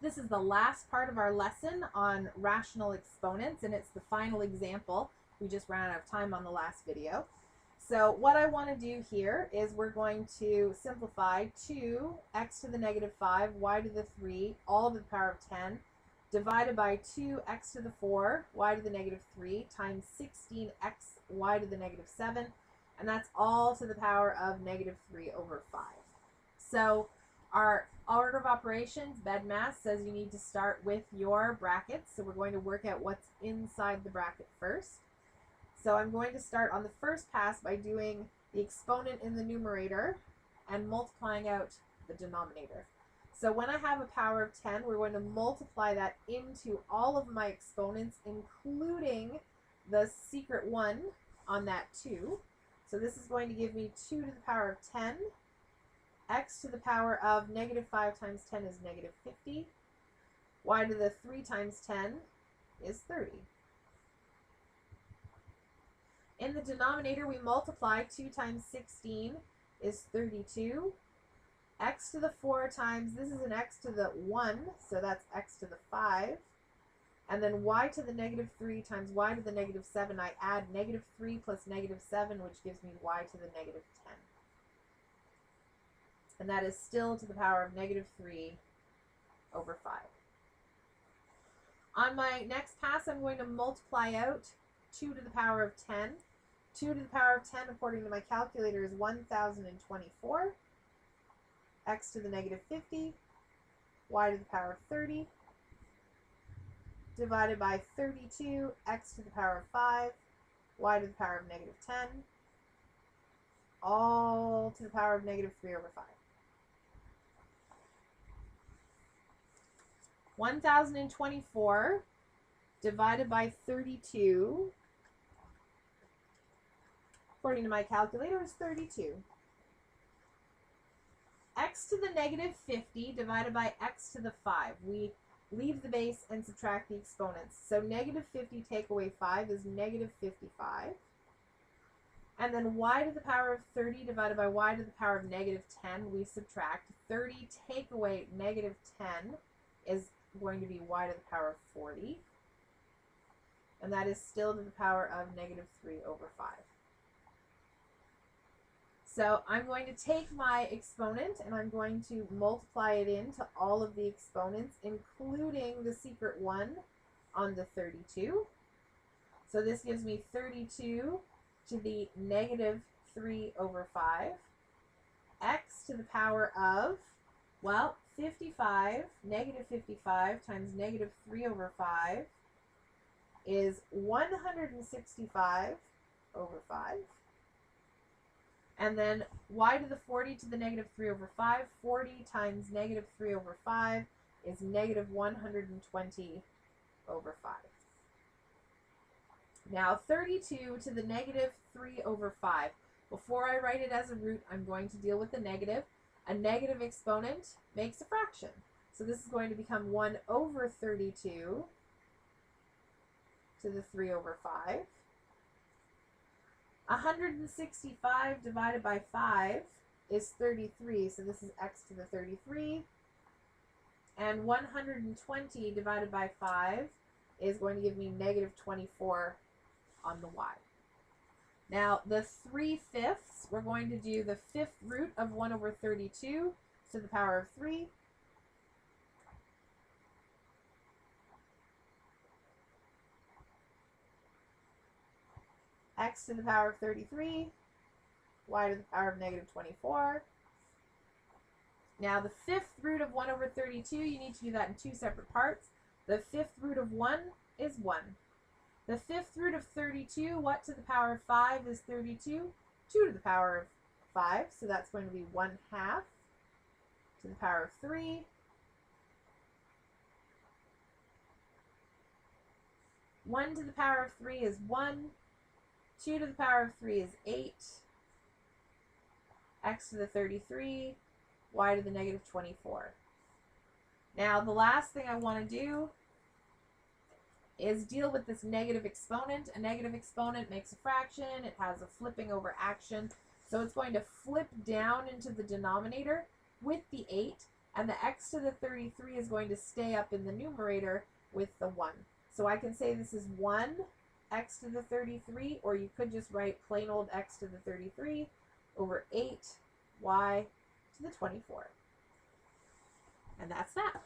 This is the last part of our lesson on rational exponents, and it's the final example. We just ran out of time on the last video. So what I want to do here is we're going to simplify 2x to the negative 5, y to the 3, all to the power of 10, divided by 2x to the 4, y to the negative 3, times 16x, y to the negative 7, and that's all to the power of negative 3 over 5. So our order of operations, BEDMAS, says you need to start with your brackets. So we're going to work out what's inside the bracket first. So I'm going to start on the first pass by doing the exponent in the numerator and multiplying out the denominator. So when I have a power of 10, we're going to multiply that into all of my exponents, including the secret 1 on that 2. So this is going to give me 2 to the power of 10. X to the power of negative 5 times 10 is negative 50. Y to the 3 times 10 is 30. In the denominator, we multiply 2 times 16 is 32. X to the 4 times, this is an x to the 1, so that's x to the 5. And then y to the negative 3 times y to the negative 7, I add negative 3 plus negative 7, which gives me y to the negative 10. And that is still to the power of negative 3 over 5. On my next pass, I'm going to multiply out 2 to the power of 10. 2 to the power of 10, according to my calculator, is 1,024. X to the negative 50. Y to the power of 30. Divided by 32. X to the power of 5. Y to the power of negative 10. All to the power of negative 3 over 5. 1,024 divided by 32, according to my calculator, is 32. X to the negative 50 divided by x to the 5. We leave the base and subtract the exponents. So negative 50 take away 5 is negative 55. And then y to the power of 30 divided by y to the power of negative 10, we subtract. 30 take away negative 10 is going to be y to the power of 40. And that is still to the power of negative 3 over 5. So I'm going to take my exponent and I'm going to multiply it into all of the exponents, including the secret 1 on the 32. So this gives me 32 to the negative 3 over 5. X to the power of, well, 55, negative 55 times negative 3 over 5 is 165 over 5. And then y to the 40 to the negative 3 over 5, 40 times negative 3 over 5 is negative 120 over 5. Now 32 to the negative 3 over 5. Before I write it as a root, I'm going to deal with the negative. A negative exponent makes a fraction. So this is going to become 1 over 32 to the 3 over 5. 165 divided by 5 is 33, so this is x to the 33. And 120 divided by 5 is going to give me negative 24 on the y. Now, the 3/5, we're going to do the 5th root of 1 over 32 to the power of 3. X to the power of 33, y to the power of negative 24. Now, the 5th root of 1 over 32, you need to do that in 2 separate parts. The 5th root of 1 is 1. The 5th root of 32, what to the power of 5 is 32? 2 to the power of 5, so that's going to be 1/2 to the power of 3. 1 to the power of 3 is 1. 2 to the power of 3 is 8. X to the 33, y to the negative 24. Now, the last thing I want to do is deal with this negative exponent. A negative exponent makes a fraction. It has a flipping over action. So it's going to flip down into the denominator with the 8. and the x to the 33 is going to stay up in the numerator with the 1. So I can say this is 1 x to the 33, or you could just write plain old x to the 33 over 8 y to the 24. And that's that.